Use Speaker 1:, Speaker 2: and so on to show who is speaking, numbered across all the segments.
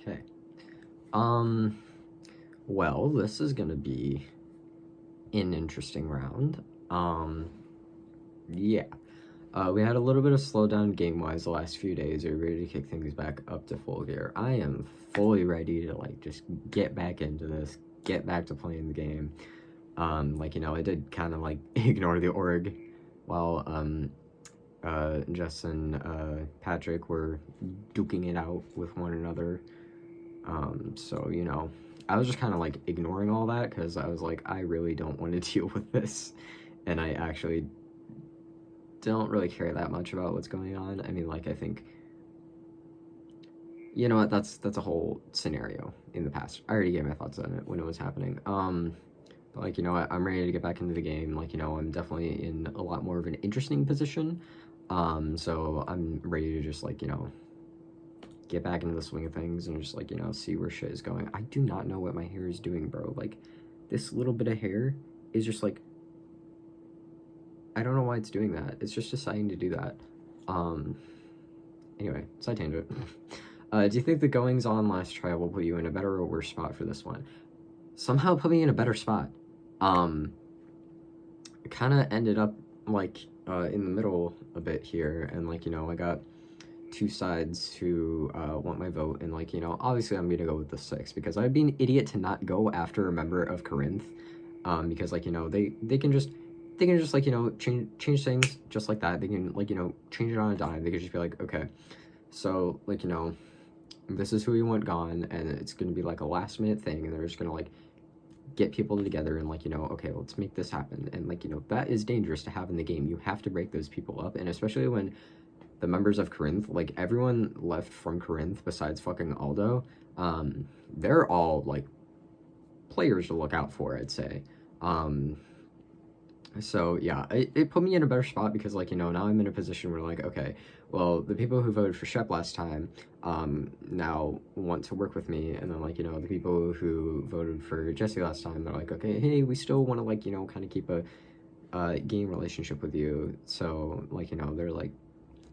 Speaker 1: Okay. Well, this is gonna be an interesting round. Yeah. We had a little bit of slowdown game-wise the last few days. We're ready to kick things back up to full gear. I am fully ready to, like, just get back into this, get back to playing the game. Like, you know, I did kind of, like, ignore the org while, Jess and, Patrick were duking it out with one another. So, you know, I was just kind of, like, ignoring all that because I was like, I really don't want to deal with this. And I actually don't really care that much about what's going on. I mean, like, I think, you know what, that's a whole scenario in the past. I already gave my thoughts on it when it was happening. But, like, you know, I'm ready to get back into the game. Like, you know, I'm definitely in a lot more of an interesting position. So I'm ready to just, like, you know, get back into the swing of things and just, like, you know, see where shit is going. I do not know what my hair is doing, bro. Like, this little bit of hair is just, like, I don't know why it's doing that. It's just deciding to do that. Anyway, side tangent. Do you think the goings-on last try will put you in a better or worse spot for this one? Somehow put me in a better spot. Kind of ended up, like, in the middle a bit here, and, like, you know, I got two sides who want my vote, and, like, you know, obviously I'm gonna go with the 6, because I'd be an idiot to not go after a member of Corinth, because, like, you know, they can just, like, you know, change things just like that. They can, like, you know, change it on a dime. They could just be like, okay, so, like, you know, this is who we want gone, and it's gonna be, like, a last-minute thing, and they're just gonna, like, get people together and, like, you know, okay, let's make this happen. And, like, you know, that is dangerous to have in the game. You have to break those people up, and especially when the members of Corinth, like, everyone left from Corinth besides fucking Aldo, they're all, like, players to look out for, I'd say. So, yeah, it put me in a better spot because, like, you know, now I'm in a position where, like, okay, well, the people who voted for Shep last time, now want to work with me, and then, like, you know, the people who voted for Jesse last time, they're like, okay, hey, we still want to, like, you know, kind of keep a, game relationship with you, so, like, you know, they're, like,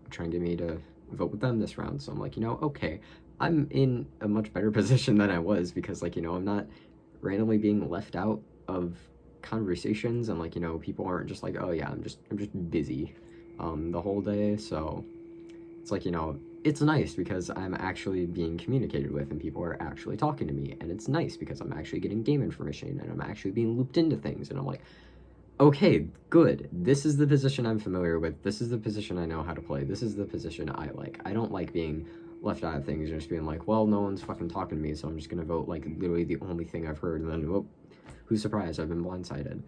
Speaker 1: trying to get me to vote with them this round, so I'm like, you know, okay, I'm in a much better position than I was, because, like, you know, I'm not randomly being left out of conversations, and, like, you know, people aren't just like, oh yeah, I'm just busy the whole day. So it's like, you know, it's nice because I'm actually being communicated with and people are actually talking to me, and it's nice because I'm actually getting game information and I'm actually being looped into things, and I'm like, okay, good, this is the position I'm familiar with, this is the position I know how to play, this is the position I like. I don't like being left out of things and just being like, well, no one's fucking talking to me, so I'm just gonna vote, like, literally the only thing I've heard, and then, whoop, who's surprised, I've been blindsided.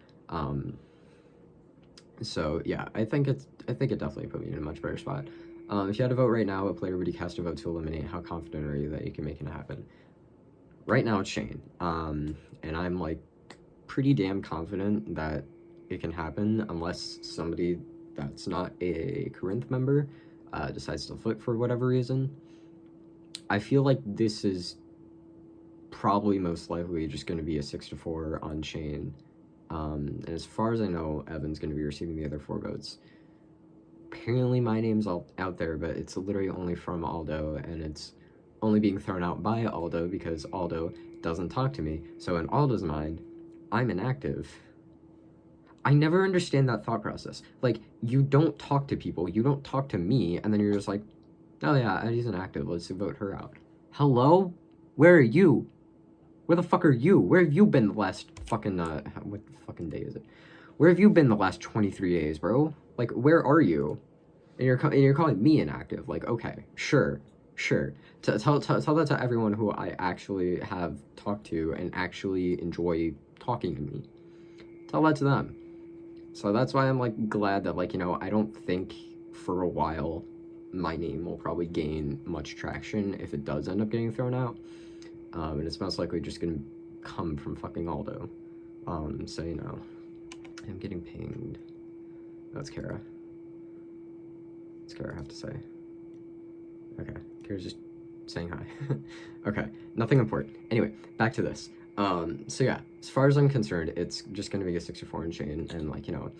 Speaker 1: So yeah, I think it definitely put me in a much better spot. If you had to vote right now, what player would you cast a vote to eliminate? How confident are you that you can make it happen? Right now, it's Shane. And I'm, like, pretty damn confident that it can happen unless somebody that's not a Corinth member decides to flip for whatever reason. I feel like this is probably most likely just going to be a 6-4 on Shane. And as far as I know, Evan's going to be receiving the other 4 votes. Apparently my name's out there, but it's literally only from Aldo, and it's only being thrown out by Aldo because Aldo doesn't talk to me. So in Aldo's mind, I'm inactive. I never understand that thought process. Like, you don't talk to people, you don't talk to me, and then you're just like, oh yeah, Eddie's inactive, let's vote her out. Hello? Where are you? Where the fuck are you? Where have you been the last fucking, what fucking day is it? Where have you been the last 23 days, bro? Like, where are you? And you're calling me inactive. Like, okay, sure. Tell that to everyone who I actually have talked to and actually enjoy talking to me. Tell that to them. So that's why I'm, like, glad that, like, you know, I don't think for a while my name will probably gain much traction if it does end up getting thrown out. And it's most likely just gonna come from fucking Aldo. So, you know, I'm getting pinged. That's Kara. It's Kara, I have to say. Okay, Kara's just saying hi. Okay, nothing important. Anyway, back to this. So yeah, as far as I'm concerned, it's just gonna be a 6-4 in Shane, and, like, you know,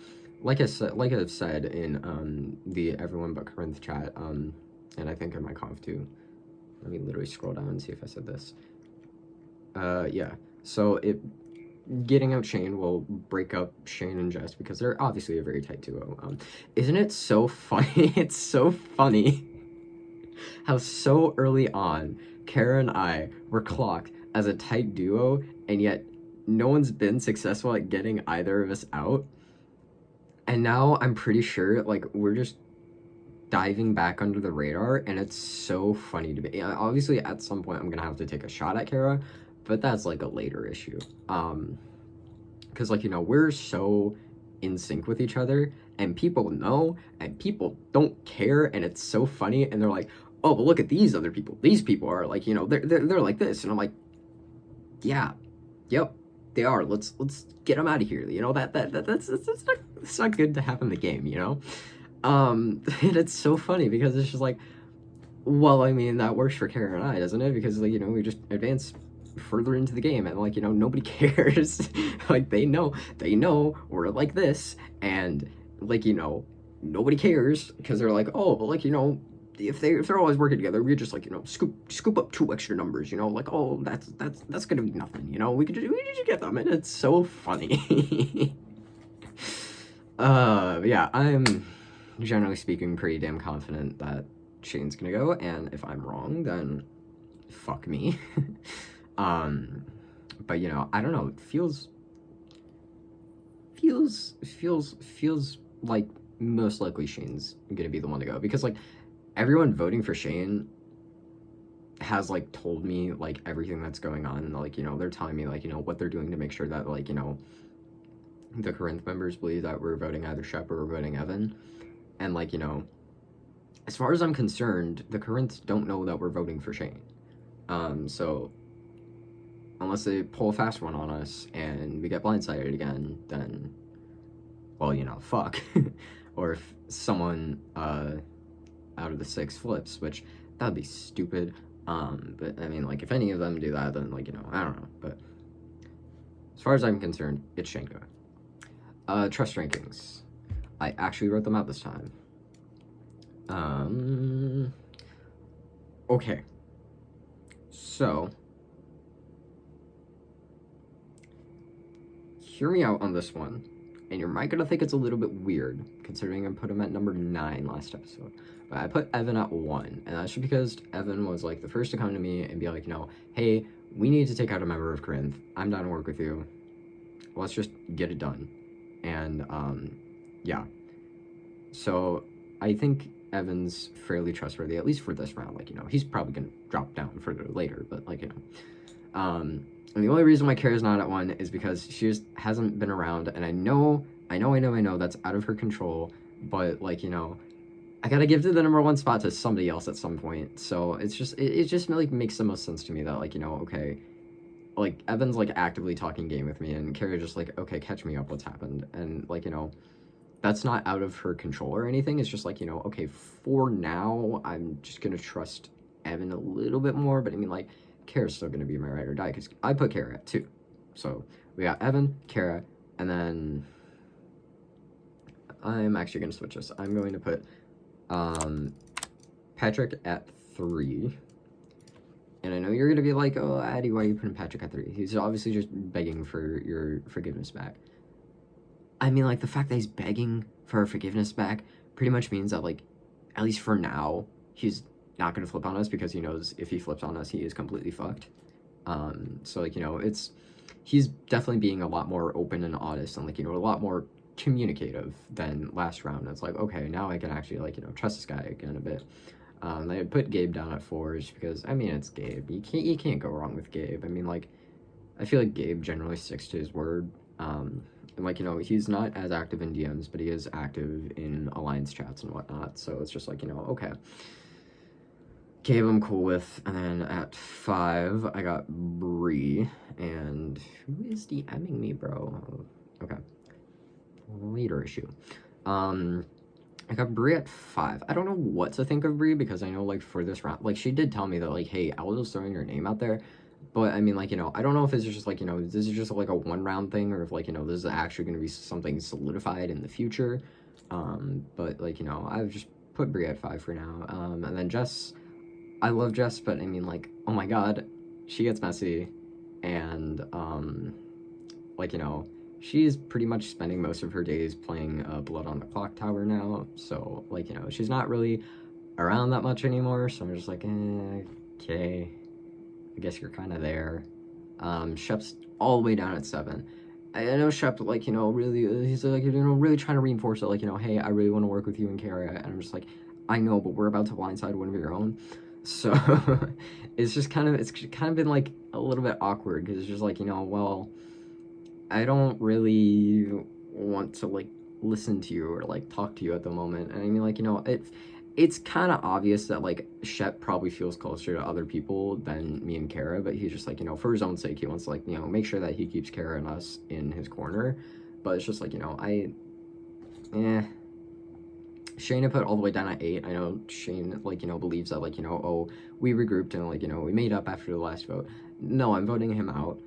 Speaker 1: like I've said in the Everyone But Corinth chat, and I think in my conf too, let me literally scroll down and see if I said this. Yeah. So getting out Shane will break up Shane and Jess because they're obviously a very tight duo. Isn't it so funny? It's so funny how so early on, Kara and I were clocked as a tight duo, and yet no one's been successful at getting either of us out. And now I'm pretty sure, like, we're just diving back under the radar, and it's so funny to me. Obviously, at some point, I'm gonna have to take a shot at Kara, but that's, like, a later issue. Because, like, you know, we're so in sync with each other, and people know, and people don't care, and it's so funny, and they're like, oh, but look at these other people. These people are, like, you know, they're like this, and I'm like, yeah, yep, they are. Let's get them out of here. You know, that's not good to have in the game, you know? And it's so funny because it's just like, well, I mean, that works for Kara and I, doesn't it? Because, like, you know, we just advance further into the game, and, like, you know, nobody cares. Like, they know we're like this, and, like, you know, nobody cares because they're like, oh, but, like, you know, if they're always working together, we just, like, you know, scoop up 2 extra numbers, you know, like, oh, that's gonna be nothing, you know, we could just get them, and it's so funny. Yeah, I'm generally speaking pretty damn confident that Shane's gonna go, and if I'm wrong, then fuck me. But, you know, I don't know, it feels like most likely Shane's gonna be the one to go, because, like, everyone voting for Shane has, like, told me, like, everything that's going on, and, like, you know, they're telling me, like, you know, what they're doing to make sure that, like, you know, the Corinth members believe that we're voting either Shep or we're voting Evan, and, like, you know, as far as I'm concerned, the Corinths don't know that we're voting for Shane, so unless they pull a fast one on us and we get blindsided again, then, well, you know, fuck. Or if someone, out of the 6 flips, which that'd be stupid. But I mean, like, if any of them do that, then, like, you know, I don't know. But as far as I'm concerned, it's Shane going. Trust rankings. I actually wrote them out this time. Okay. So, hear me out on this one. And you might gonna think it's a little bit weird, considering I put him at number 9 last episode. But I put Evan at 1, and that's just because Evan was, like, the first to come to me and be like, you know, hey, we need to take out a member of Corinth. I'm down to work with you. Let's just get it done. And, yeah. So, I think Evan's fairly trustworthy, at least for this round. Like, you know, he's probably gonna drop down further later, but, like, you know. And the only reason why Kara's not at 1 is because she just hasn't been around, and I know that's out of her control, but, like, you know, I gotta give the number 1 spot to somebody else at some point. So it's just, it just like makes the most sense to me that, like, you know, okay, like, Evan's, like, actively talking game with me, and Kara's just like, okay, catch me up, what's happened? And, like, you know, that's not out of her control or anything. It's just like, you know, okay, for now, I'm just gonna trust Evan a little bit more, but I mean, like, Kara's still gonna be my ride or die, because I put Kara at 2. So we got Evan, Kara, and then I'm actually gonna switch this. I'm going to put Patrick at 3. And I know you're gonna be like, oh, Addy, why are you putting Patrick at 3? He's obviously just begging for your forgiveness back. I mean, like, the fact that he's begging for forgiveness back pretty much means that, like, at least for now, he's not gonna flip on us, because he knows if he flips on us, he is completely fucked. So, like, you know, he's definitely being a lot more open and honest, and, like, you know, a lot more communicative than last round. It's like, okay, now I can actually, like, you know, trust this guy again a bit. I put Gabe down at 4 just because, I mean, it's Gabe. You can't go wrong with Gabe. I mean, like, I feel like Gabe generally sticks to his word. And, like, you know, he's not as active in DMs, but he is active in alliance chats and whatnot. So it's just like, you know, okay. Gabe I'm cool with. And then at 5, I got Bree. And who is DMing me, bro? Okay. Later issue. I got Bree at 5. I don't know what to think of Bree, because I know, like, for this round, like, she did tell me that, like, hey, Aldo's throwing your name out there. But, I mean, like, you know, I don't know if it's just, like, you know, this is just, like, a 1-round thing, or if, like, you know, this is actually going to be something solidified in the future. But, like, you know, I've just put Bree at 5 for now. And then Jess, I love Jess, but I mean, like, oh my god, she gets messy, and like, you know, she's pretty much spending most of her days playing Blood on the Clock Tower now, so, like, you know, she's not really around that much anymore, so I'm just like, okay, I guess you're kind of there. Shep's all the way down at 7. I know Shep, like, you know, really, he's like, you know, really trying to reinforce it, like, you know, hey, I really want to work with you and Kara, and I'm just like, I know, but we're about to blindside one of your own, so it's kind of been, like, a little bit awkward, because it's just like, you know, well, I don't really want to, like, listen to you or, like, talk to you at the moment, and I mean, like, you know, it's kind of obvious that, like, Shep probably feels closer to other people than me and Kara, but he's just like, you know, for his own sake, he wants to, like, you know, make sure that he keeps Kara and us in his corner. But it's just like, you know, Shane I put all the way down at 8. I know Shane, like, you know, believes that, like, you know, oh, we regrouped and, like, you know, we made up after the last vote. No, I'm voting him out.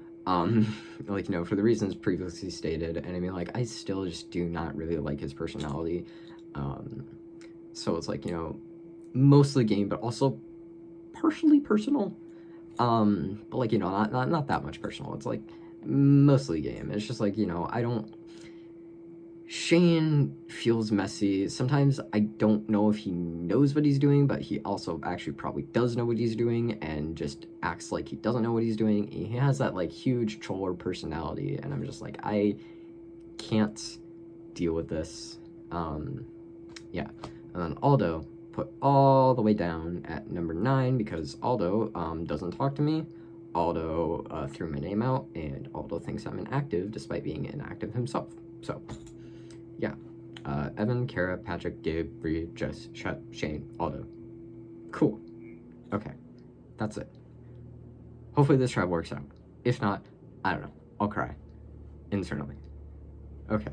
Speaker 1: Like, you know, for the reasons previously stated, and I mean, like, I still just do not really like his personality. So it's like, you know, mostly game, but also partially personal. But like, you know, not that much personal. It's like mostly game. It's just like, you know, Shane feels messy. Sometimes I don't know if he knows what he's doing, but he also actually probably does know what he's doing and just acts like he doesn't know what he's doing. He has that, like, huge troller personality, and I'm just like, I can't deal with this. Yeah. And then Aldo, put all the way down at number 9, because Aldo doesn't talk to me. Aldo threw my name out, and Aldo thinks I'm inactive despite being inactive himself. So, yeah. Evan, Kara, Patrick, Gabe, Bree, Jess, Shep, Shane, Aldo. Cool. Okay. That's it. Hopefully this tribe works out. If not, I don't know. I'll cry. Internally. Okay.